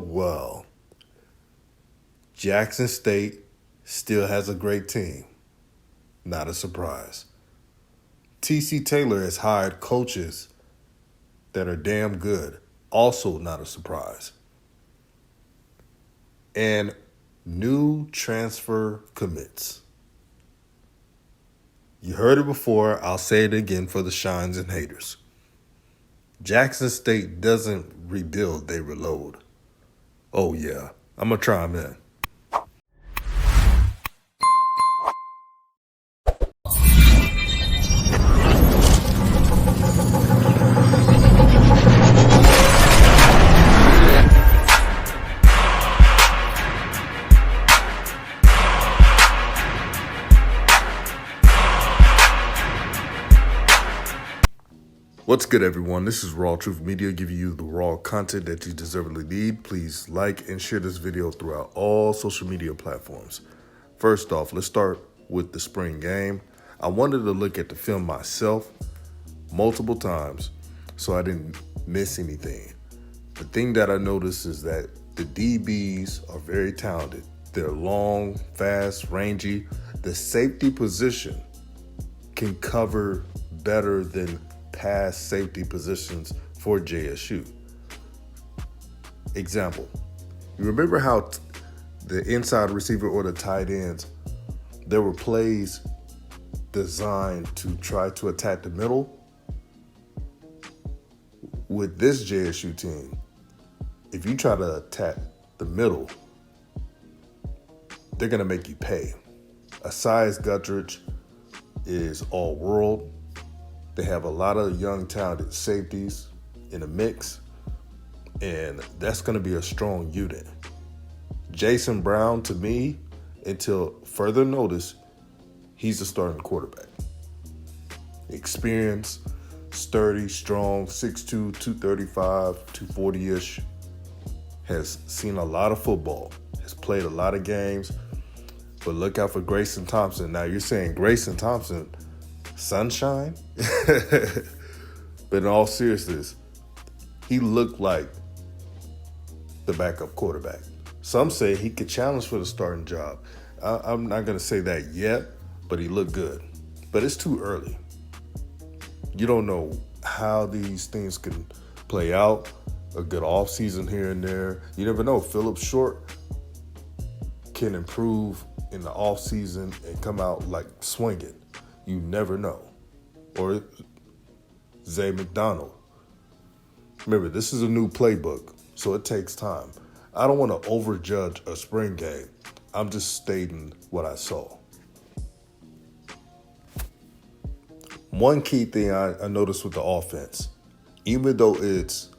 Well. Jackson State still has a great team. Not a surprise. T.C. Taylor has hired coaches that are damn good. Also not a surprise. And new transfer commits. You heard it before. I'll say it again for the shines and haters. Jackson State doesn't rebuild, they reload. Oh, yeah. I'm going to try them in. What's good, everyone? This is RawTruth Media, giving you the raw content that you deservedly need. Please like and share this video throughout all social media platforms. First off, let's start with the spring game. I wanted to look at the film myself multiple times so I didn't miss anything. The thing that I noticed is that the DBs are very talented. They're long, fast, rangy. The safety position can cover better than past safety positions for JSU. Example, you remember how the inside receiver or the tight ends, there were plays designed to try to attack the middle? With this JSU team, if you try to attack the middle, they're going to make you pay. Asai's Guthridge is all world. They have a lot of young, talented safeties in the mix, and that's going to be a strong unit. Jason Brown, to me, until further notice, he's a starting quarterback. Experience, sturdy, strong, 6'2", 235, 240-ish, has seen a lot of football, has played a lot of games, but look out for Grayson Thompson. Now, you're saying Grayson Thompson, sunshine? But in all seriousness, he looked like the backup quarterback. Some say he could challenge for the starting job. I'm not going to say that yet, but he looked good. But it's too early. You don't know how these things can play out. A good offseason here and there. You never know. Philip Short can improve in the offseason and come out like swinging. You never know. Or Zay McDonald. Remember, this is a new playbook, so it takes time. I don't want to overjudge a spring game. I'm just stating what I saw. One key thing I noticed with the offense, even though it's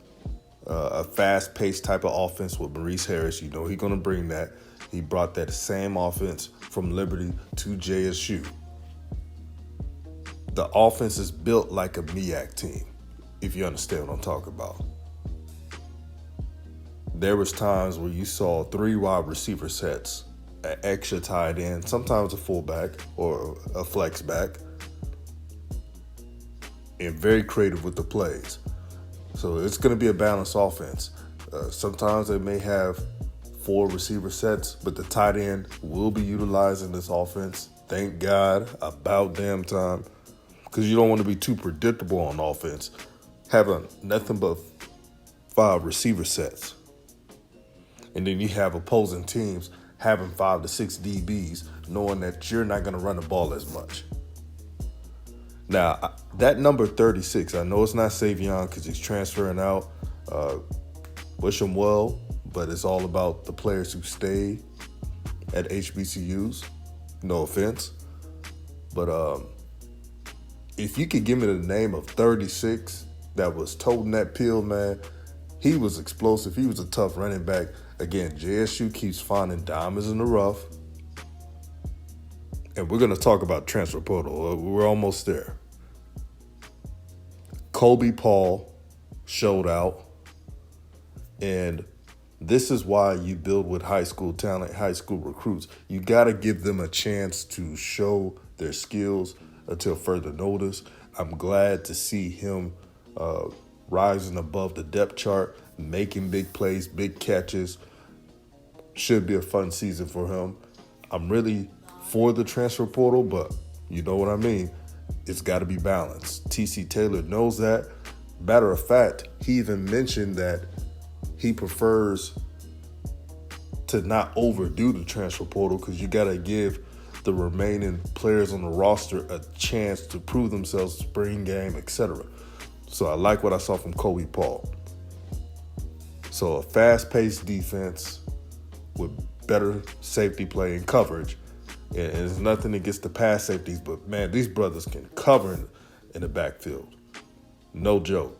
a fast-paced type of offense with Maurice Harris, you know he's going to bring that. He brought that same offense from Liberty to JSU. The offense is built like a MEAC team, if you understand what I'm talking about. There was times where you saw 3 wide receiver sets, an extra tight end, sometimes a fullback or a flex back, and very creative with the plays. So it's going to be a balanced offense. Sometimes they may have 4 receiver sets, but the tight end will be utilized in this offense. Thank God, about damn time. Because you don't want to be too predictable on offense, having nothing but 5 receiver sets. And then you have opposing teams having 5 to 6 DBs, knowing that you're not going to run the ball as much. Now, that number 36, I know it's not Savion because he's transferring out. Wish him well, but it's all about the players who stay at HBCUs. No offense. But if you could give me the name of 36 that was toting that pill, man, he was explosive. He was a tough running back. Again, JSU keeps finding diamonds in the rough. And we're going to talk about transfer portal. We're almost there. Kobe Paul showed out. And this is why you build with high school talent, high school recruits. You got to give them a chance to show their skills until further notice. I'm glad to see him rising above the depth chart, making big plays, big catches. Should be a fun season for him. I'm really for the transfer portal, but you know what I mean. It's got to be balanced. TC Taylor knows that. Matter of fact, he even mentioned that he prefers to not overdo the transfer portal because you got to give the remaining players on the roster a chance to prove themselves, spring game, etc. So I like what I saw from Kobe Paul. So a fast-paced defense with better safety play and coverage. And it's nothing against the pass safeties, but man, these brothers can cover in the backfield. No joke.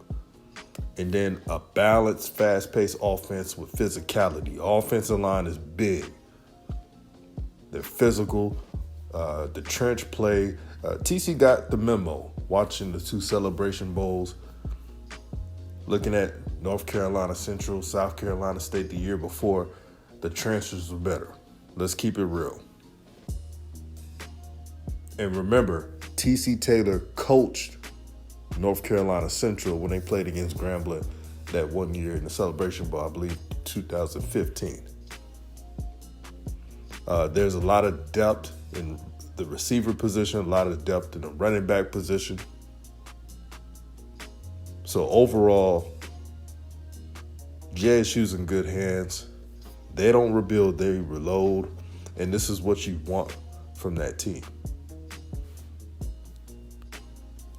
And then a balanced, fast-paced offense with physicality. Offensive line is big. They're physical. The trench play. TC got the memo watching the 2 Celebration Bowls, looking at North Carolina Central, South Carolina State the year before. The transfers were better. Let's keep it real. And remember, TC Taylor coached North Carolina Central when they played against Grambling that one year in the Celebration Bowl, I believe 2015. There's a lot of depth in the receiver position, a lot of depth in the running back position. So overall, JSU's in good hands. They don't rebuild, they reload. And this is what you want from that team.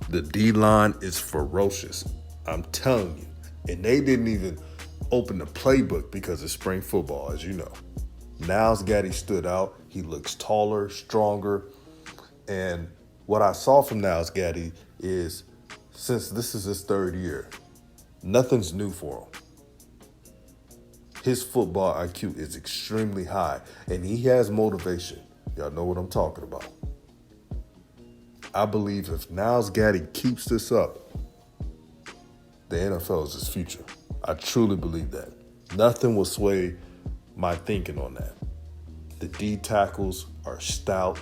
The D-line is ferocious. I'm telling you. And they didn't even open the playbook because it's spring football, as you know. Niles Gaddy stood out. He looks taller, stronger. And what I saw from Niles Gaddy is, since this is his 3rd year, nothing's new for him. His football IQ is extremely high, and he has motivation. Y'all know what I'm talking about. I believe if Niles Gaddy keeps this up, the NFL is his future. I truly believe that. Nothing will sway my thinking on that. The D tackles are stout,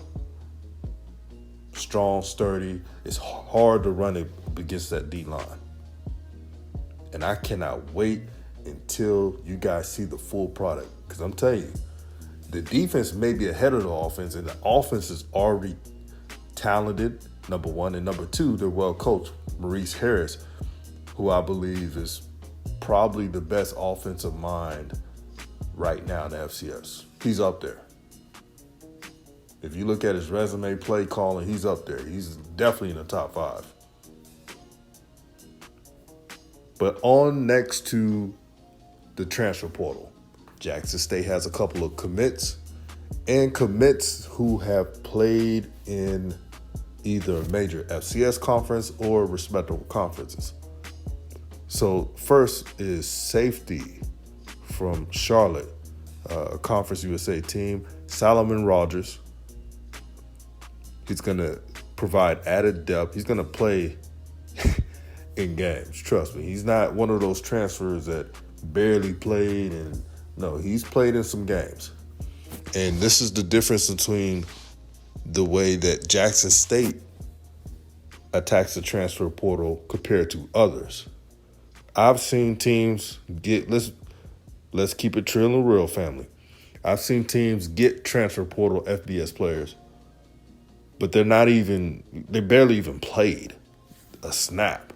strong, sturdy. It's hard to run against that D line. And I cannot wait until you guys see the full product. Because I'm telling you, the defense may be ahead of the offense, and the offense is already talented, number one. And number two, they're well coached. Maurice Harris, who I believe is probably the best offensive mind right now in the FCS. He's up there. If you look at his resume, play calling, he's up there. He's definitely in the top 5. But on next to the transfer portal, Jackson State has a couple of commits, and commits who have played in either a major FCS conference or respectable conferences. So first is safety from Charlotte, a Conference USA team, Solomon Rogers. He's going to provide added depth. He's going to play in games, trust me. He's not one of those transfers that barely played, and no, he's played in some games. And this is the difference between the way that Jackson State attacks the transfer portal compared to others. I've seen teams get, let's keep it trill and real, family. I've seen teams get transfer portal FBS players, but they barely even played a snap.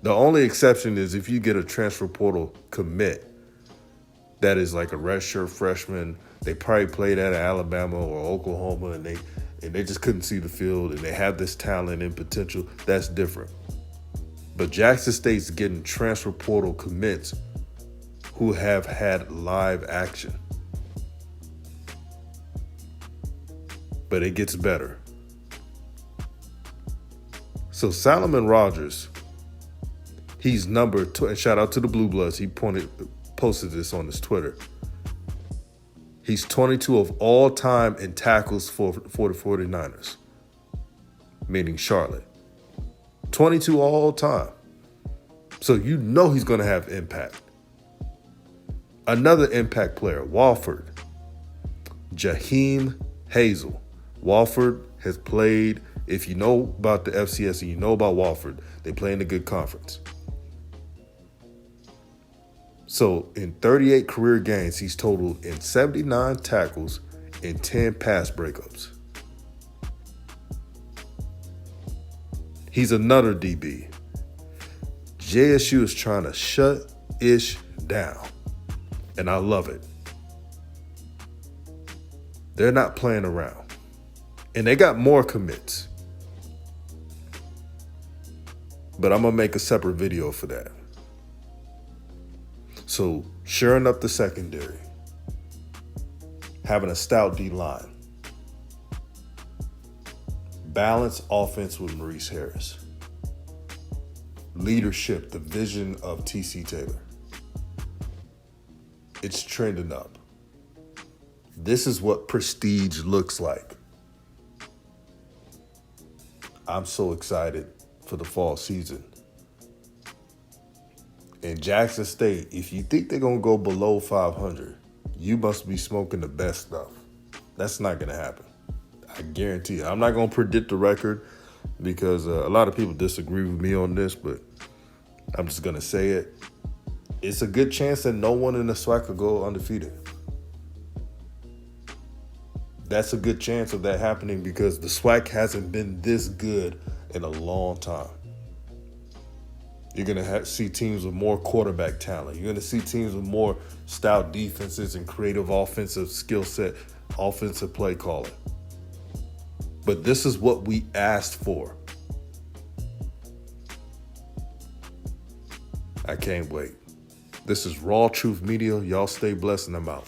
The only exception is if you get a transfer portal commit that is like a redshirt freshman. They probably played at Alabama or Oklahoma, and they just couldn't see the field, and they have this talent and potential. That's different. But Jackson State's getting transfer portal commits who have had live action. But it gets better. So Solomon Rogers, he's number 2, and shout out to the Blue Bloods. He posted this on his Twitter. He's 22 of all time in tackles for the 49ers, meaning Charlotte. 22 all time. So you know he's going to have impact. Another impact player, Walford, Jaheim Hazel. Walford has played If you know about the FCS and you know about Wofford, they play in a good conference. So in 38 career games, he's totaled in 79 tackles and 10 pass breakups. He's another DB. JSU is trying to shut Ish down, and I love it. They're not playing around, and they got more commits. But I'm going to make a separate video for that. So, shoring up the secondary, having a stout D-line, balanced offense with Maurice Harris, leadership, the vision of T.C. Taylor. It's trending up. This is what prestige looks like. I'm so excited for the fall season. In Jackson State, if you think they're going to go below 500, you must be smoking the best stuff. That's not going to happen. I guarantee you. I'm not going to predict the record because a lot of people disagree with me on this, but I'm just going to say it. It's a good chance that no one in the SWAC could go undefeated. That's a good chance of that happening because the SWAC hasn't been this good in a long time. You're going to see teams with more quarterback talent. You're going to see teams with more stout defenses and creative offensive skill set, offensive play calling. But this is what we asked for. I can't wait. This is RawTruth Media. Y'all stay blessed and I'm out.